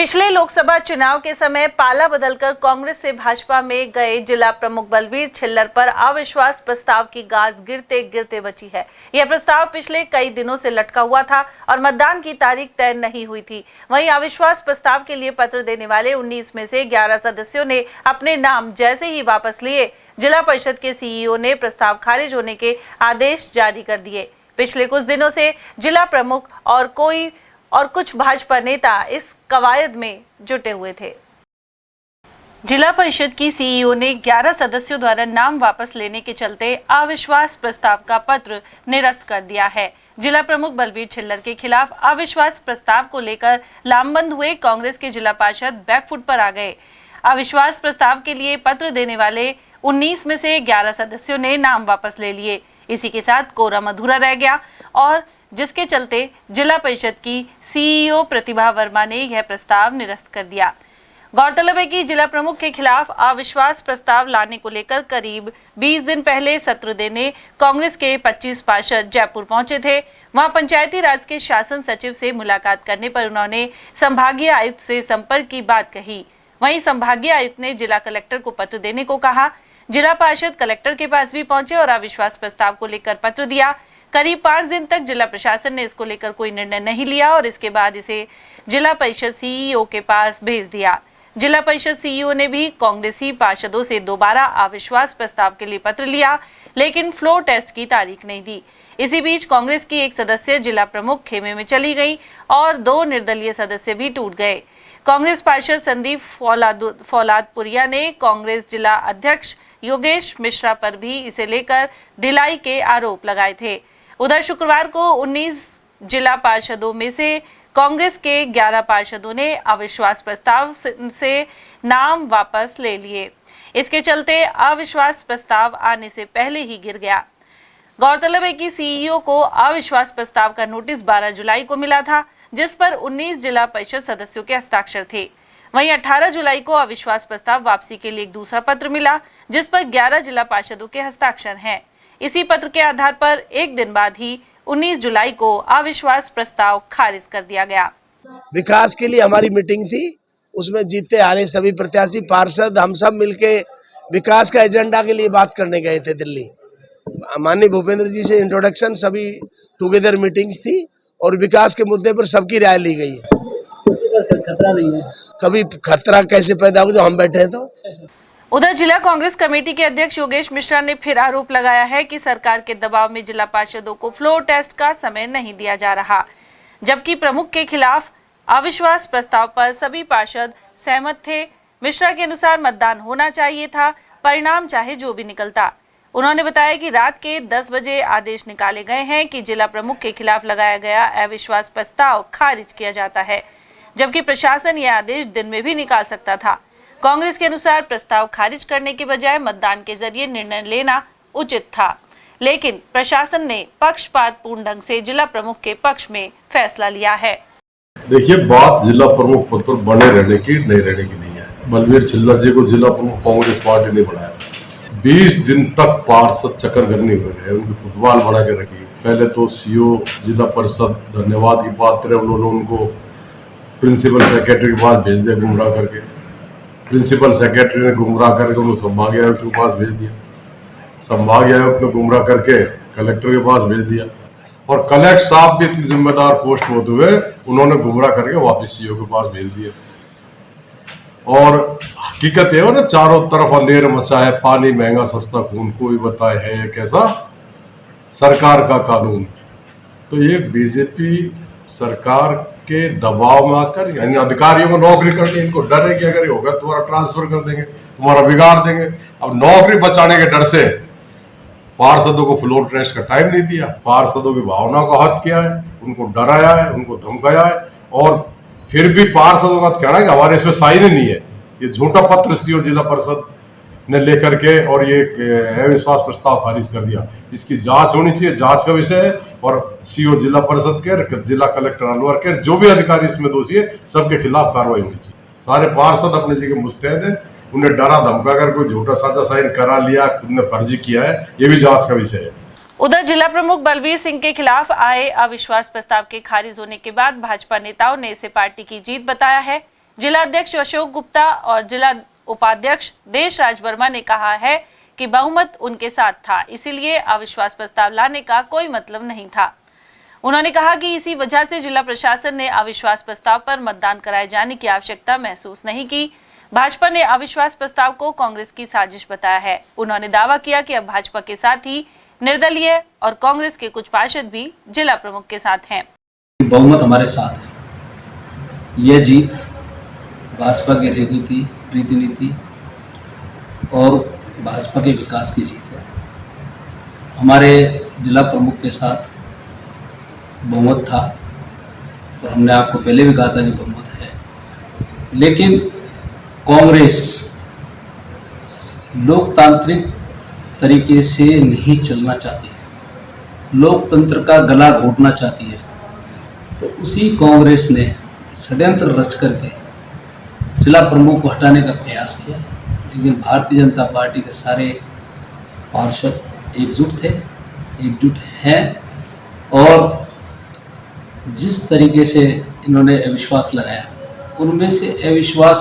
पिछले लोकसभा चुनाव के समय पाला बदलकर कांग्रेस से भाजपा में गए जिला प्रमुख बलवीर छिल्लर पर अविश्वास प्रस्ताव की गाज गिरते गिरते बची है। यह प्रस्ताव पिछले कई दिनों से लटका हुआ था और मतदान की तारीख तय नहीं हुई थी। वहीं अविश्वास प्रस्ताव के लिए पत्र देने वाले 19 में से 11 सदस्यों ने अपने नाम जैसे ही वापस लिए, जिला परिषद के सीईओ ने प्रस्ताव खारिज होने के आदेश जारी कर दिए। पिछले कुछ दिनों से जिला प्रमुख और कुछ भाजपा नेता इस कवायद में जुटे हुए थे। जिला परिषद की सीईओ ने 11 सदस्यों द्वारा नाम वापस लेने के चलते अविश्वास प्रस्ताव का पत्र निरस्त कर दिया है। जिला प्रमुख बलवीर छिल्लर के खिलाफ अविश्वास प्रस्ताव को लेकर लामबंद हुए कांग्रेस के जिला पार्षद बैकफुट पर आ गए। अविश्वास प्रस्ताव के लिए पत्र देने वाले 19 में से 11 सदस्यों ने नाम वापस ले लिए। इसी के साथ कोरम अधूरा रह गया और जिसके चलते जिला परिषद की सीईओ प्रतिभा वर्मा ने यह प्रस्ताव निरस्त कर दिया। गौरतलब है कि जिला प्रमुख के खिलाफ अविश्वास प्रस्ताव लाने को लेकर करीब 20 दिन पहले सत्र देने कांग्रेस के 25 पार्षद जयपुर पहुंचे थे। वहां पंचायती राज के शासन सचिव से मुलाकात करने पर उन्होंने संभागीय आयुक्त से संपर्क की बात कही। वहीं संभागीय आयुक्त ने जिला कलेक्टर को पत्र देने को कहा। जिला पार्षद कलेक्टर के पास भी पहुंचे और अविश्वास प्रस्ताव को लेकर पत्र दिया। करीब 5 दिन तक जिला प्रशासन ने इसको लेकर कोई निर्णय नहीं लिया और इसके बाद इसे जिला परिषद सीईओ के पास भेज दिया। जिला परिषद सीईओ ने भी कांग्रेसी पार्षदों से दोबारा अविश्वास प्रस्ताव के लिए पत्र लिया, लेकिन फ्लोर टेस्ट की तारीख नहीं दी। इसी बीच कांग्रेस की एक सदस्य जिला प्रमुख खेमे में चली गई और 2 निर्दलीय सदस्य भी टूट गए। कांग्रेस पार्षद संदीप फौलादपुरिया ने कांग्रेस जिला अध्यक्ष योगेश मिश्रा पर भी इसे लेकर ढिलाई के आरोप लगाए थे। उधर शुक्रवार को 19 जिला पार्षदों में से कांग्रेस के 11 पार्षदों ने अविश्वास प्रस्ताव से नाम वापस ले लिए। इसके चलते अविश्वास प्रस्ताव आने से पहले ही गिर गया। गौरतलब है कि सीईओ को अविश्वास प्रस्ताव का नोटिस 12 जुलाई को मिला था, जिस पर 19 जिला परिषद सदस्यों के हस्ताक्षर थे। वहीं 18 जुलाई को अविश्वास प्रस्ताव वापसी के लिए एक दूसरा पत्र मिला, जिस पर 11 जिला पार्षदों के हस्ताक्षर हैं। इसी पत्र के आधार पर एक दिन बाद ही 19 जुलाई को अविश्वास प्रस्ताव खारिज कर दिया गया। विकास के लिए हमारी मीटिंग थी, उसमें जीते हारे सभी प्रत्याशी पार्षद हम सब मिलके विकास का एजेंडा के लिए बात करने गए थे दिल्ली। माननीय भूपेंद्र जी से इंट्रोडक्शन, सभी टुगेदर मीटिंग्स थी और विकास के मुद्दे पर सबकी राय ली गई है। खतरा नहीं है, कभी खतरा कैसे पैदा हो जब हम बैठे हैं तो। उधर जिला कांग्रेस कमेटी के अध्यक्ष योगेश मिश्रा ने फिर आरोप लगाया है कि सरकार के दबाव में जिला पार्षदों को फ्लोर टेस्ट का समय नहीं दिया जा रहा, जबकि प्रमुख के खिलाफ अविश्वास प्रस्ताव पर सभी पार्षद सहमत थे। मिश्रा के अनुसार मतदान होना चाहिए था, परिणाम चाहे जो भी निकलता। उन्होंने बताया कि रात के 10 बजे आदेश निकाले गए हैं कि जिला प्रमुख के खिलाफ लगाया गया अविश्वास प्रस्ताव खारिज किया जाता है, जबकि प्रशासन यह आदेश दिन में भी निकाल सकता था। कांग्रेस के अनुसार प्रस्ताव खारिज करने के बजाय मतदान के जरिए निर्णय लेना उचित था, लेकिन प्रशासन ने पक्षपातपूर्ण ढंग से जिला प्रमुख के पक्ष में फैसला लिया है। देखिए, बात जिला प्रमुख पद पर बने रहने की नहीं रहने की नहीं है। बलवीर छिल्लर जी को जिला प्रमुख कांग्रेस पार्टी ने बनाया। 20 दिन तक पार्षद चक्करगर्नी हुए रहे, उनकी फुटबॉल बना के रखी। पहले तो सीईओ जिला परिषद धन्यवाद की पात्र है, उन्होंने उनको प्रिंसिपल सेक्रेटरी के पास भेज दिया गुमराह करके। प्रिंसिपल सेक्रेटरी ने गुमराह करके उनको संभागीय आयुक्त के पास भेज दिया। संभागीय आयुक्त ने गुमराह करके कलेक्टर के पास भेज दिया और कलेक्टर साहब भी इतनी जिम्मेदार पोस्ट होते हुए उन्होंने गुमराह करके वापस सीईओ के पास भेज दिया। और हकीकत है ना, चारों तरफ अंधेर मचा है, पानी महंगा सस्ता खून, कोई बताए है ये कैसा सरकार का कानून। तो ये बीजेपी सरकार के दबाव में आकर यानी अधिकारियों को नौकरी करनी, इनको डर है कि अगर ये होगा तुम्हारा ट्रांसफर कर देंगे, तुम्हारा बिगाड़ देंगे। अब नौकरी बचाने के डर से पार्षदों को फ्लोर टेस्ट का टाइम नहीं दिया, पार्षदों की भावना को हत्या किया है, उनको डराया है, उनको धमकाया है और फिर भी पार्षदों का कहना है कि हमारे इसमें साइन नहीं है। ये झूठा पत्र सीईओ जिला परिषद ने लेकर के और ये अविश्वास प्रस्ताव खारिज कर दिया। इसकी जांच होनी चाहिए, जांच का विषय है और सीईओ जिला परिषद के, जिला कलेक्टर अलवर के, जो भी अधिकारी इसमें दोषी है सबके खिलाफ कार्रवाई होनी चाहिए। सारे पार्षद अपनी जगह मुस्तैद है, उन्हें डरा धमका कर कोई झूठा साझा साइन करा लिया, खुद ने फर्जी किया है, ये भी जांच का विषय है। उधर जिला प्रमुख बलवीर सिंह के खिलाफ आए अविश्वास प्रस्ताव के खारिज होने के बाद भाजपा नेताओं ने इसे पार्टी की जीत बताया है। जिला अध्यक्ष अशोक गुप्ता और जिला उपाध्यक्ष देश राज वर्मा ने कहा है कि बहुमत उनके साथ था, इसीलिए अविश्वास प्रस्ताव लाने का कोई मतलब नहीं था। उन्होंने कहा कि इसी वजह से जिला प्रशासन ने अविश्वास प्रस्ताव पर मतदान कराए जाने की आवश्यकता महसूस नहीं की। भाजपा ने अविश्वास प्रस्ताव को कांग्रेस की साजिश बताया है। उन्होंने दावा किया कि अब भाजपा के साथ ही निर्दलीय और कांग्रेस के कुछ पार्षद भी जिला प्रमुख के साथ हैं। बहुमत हमारे साथ है। यह जीत भाजपा की रीति नीति और भाजपा के विकास की जीत है। हमारे जिला प्रमुख के साथ बहुमत था और हमने आपको पहले भी कहा था कि बहुमत है, लेकिन कांग्रेस लोकतांत्रिक तरीके से नहीं चलना चाहती है, लोकतंत्र का गला घोटना चाहती है। तो उसी कांग्रेस ने षड्यंत्र रच करके जिला प्रमुख को हटाने का प्रयास किया, लेकिन भारतीय जनता पार्टी के सारे पार्षद एकजुट हैं और जिस तरीके से इन्होंने अविश्वास लगाया, उनमें से अविश्वास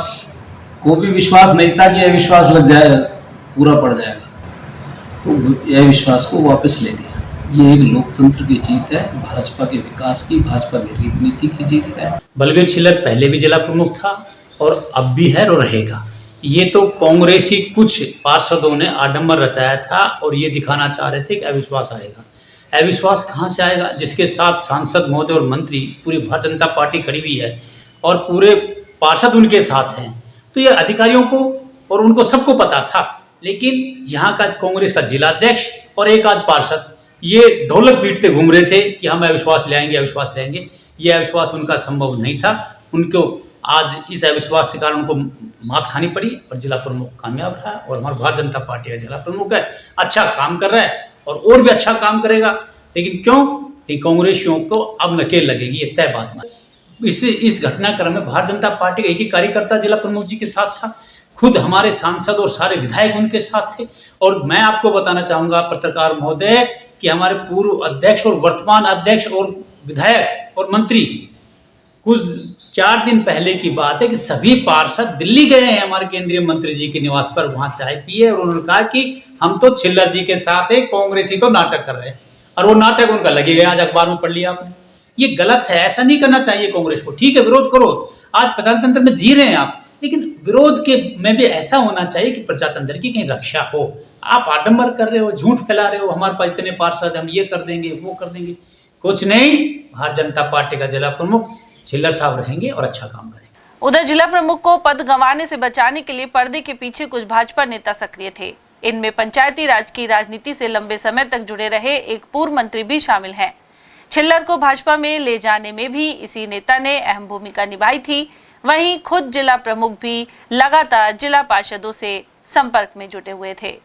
को भी विश्वास नहीं था कि अविश्वास लग जाएगा, पूरा पड़ जाएगा, तो अविश्वास को वापस ले लिया। ये एक लोकतंत्र की जीत है, भाजपा के विकास की, भाजपा की रीति की जीत है। बलवीर छिल्लर पहले भी जिला प्रमुख था और अब भी है और रहेगा। ये तो कांग्रेसी कुछ पार्षदों ने आडंबर रचाया था और ये दिखाना चाह रहे थे कि अविश्वास आएगा। अविश्वास कहाँ से आएगा? जिसके साथ सांसद महोदय और मंत्री पूरी भारतीय जनता पार्टी खड़ी हुई है और पूरे पार्षद उनके साथ हैं, तो ये अधिकारियों को और उनको सबको पता था। लेकिन यहाँ का कांग्रेस का जिलाध्यक्ष और एक आध पार्षद ये ढोलक पीटते घूम रहे थे कि हम अविश्वास लाएंगे। ये अविश्वास उनका संभव नहीं था। उनको आज इस अविश्वास के कारण उनको मात खानी पड़ी और जिला प्रमुख कामयाब रहा और हमारा भारतीय जनता पार्टी का जिला प्रमुख है, अच्छा काम कर रहा है और भी अच्छा काम करेगा। लेकिन क्यों? कि कांग्रेसियों को अब नकेल लगेगी, ये तय बात है। इस घटनाक्रम में भारतीय जनता पार्टी का एक ही कार्यकर्ता जिला प्रमुख जी के साथ था, खुद हमारे सांसद और सारे विधायक उनके साथ थे। और मैं आपको बताना चाहूँगा पत्रकार महोदय कि हमारे पूर्व अध्यक्ष और वर्तमान अध्यक्ष और विधायक और मंत्री, कुछ 4 दिन पहले की बात है कि सभी पार्षद दिल्ली गए हैं हमारे केंद्रीय मंत्री जी के निवास पर, वहां चाय पिए और उन्होंने कहा कि हम तो छिल्लर जी के साथ है, कांग्रेसी तो नाटक कर रहे हैं। और वो नाटक उनका लगे गया, आज अखबार में पढ़ लिया आपने। ये गलत है, ऐसा नहीं करना चाहिए कांग्रेस को। ठीक है, विरोध करो, आज प्रजातंत्र में जी रहे हैं आप, लेकिन विरोध के में भी ऐसा होना चाहिए कि प्रजातंत्र की कहीं रक्षा हो। आप आडंबर कर रहे हो, झूठ फैला रहे हो, हमारे पास इतने पार्षद, हम ये कर देंगे वो कर देंगे, कुछ नहीं। भारतीय जनता पार्टी का जिला प्रमुख छिल्लर साहब रहेंगे और अच्छा काम करेंगे। उधर जिला प्रमुख को पद गंवाने से बचाने के लिए पर्दे के पीछे कुछ भाजपा नेता सक्रिय थे। इनमें पंचायती राज की राजनीति से लंबे समय तक जुड़े रहे एक पूर्व मंत्री भी शामिल हैं। छिल्लर को भाजपा में ले जाने में भी इसी नेता ने अहम भूमिका निभाई थी। वहीं खुद जिला प्रमुख भी लगातार जिला पार्षदों से संपर्क में जुटे हुए थे।